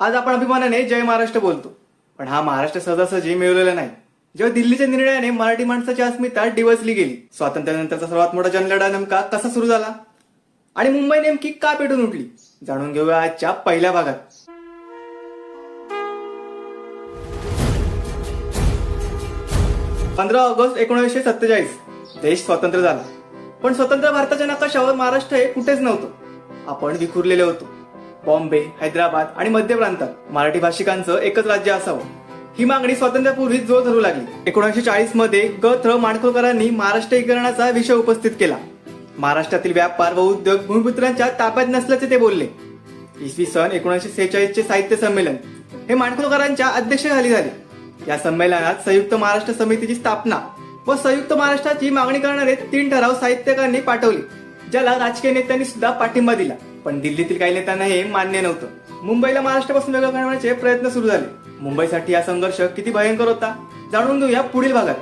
आज आपण अभिमानाने जय महाराष्ट्र बोलतो, पण हा महाराष्ट्र सहजासहजी मिळवलेला नाही. जेव्हा दिल्लीच्या निर्णयाने मराठी माणसाची अस्मिता डिवचली गेली, स्वातंत्र्यानंतरचा सर्वात मोठा जनलढा नेमका कसा सुरू झाला आणि मुंबई नेमकी का पेटून उठली, जाणून घेऊया आजच्या पहिल्या भागात. 15 ऑगस्ट 1947 देश स्वतंत्र झाला. पण स्वतंत्र भारताच्या नकाशावर महाराष्ट्र हे कुठेच नव्हतं. आपण विखुरलेले होतो. बॉम्बे, हैदराबाद आणि मध्य प्रांतात मराठी भाषिकांचं एकच राज्य असावं, ही मागणी स्वातंत्र्यापूर्वी जोर धरू लागली. 1940 मध्ये ग.थ. माडखोलकरांनी महाराष्ट्रीकरणाचा विषय उपस्थित केला. महाराष्ट्रातील व्यापार व उद्योग भूमिपुत्रांच्या ताब्यात नसल्याचे ते बोलले. इसवी सन 1946 चे साहित्य संमेलन हे माडखोलकरांच्या अध्यक्षतेखाली झाले. या संमेलनात संयुक्त महाराष्ट्र समितीची स्थापना व संयुक्त महाराष्ट्राची मागणी करणारे 3 ठराव साहित्यकारांनी पाठवले, ज्याला राजकीय नेत्यांनी सुद्धा पाठिंबा दिला. पण दिल्लीतील काही नेत्यांना हे मान्य नव्हतं. मुंबईला महाराष्ट्रापासून वेगळं करण्याचे प्रयत्न सुरू झाले. मुंबईसाठी हा संघर्ष किती भयंकर होता, जाणून घेऊया पुढील भागात.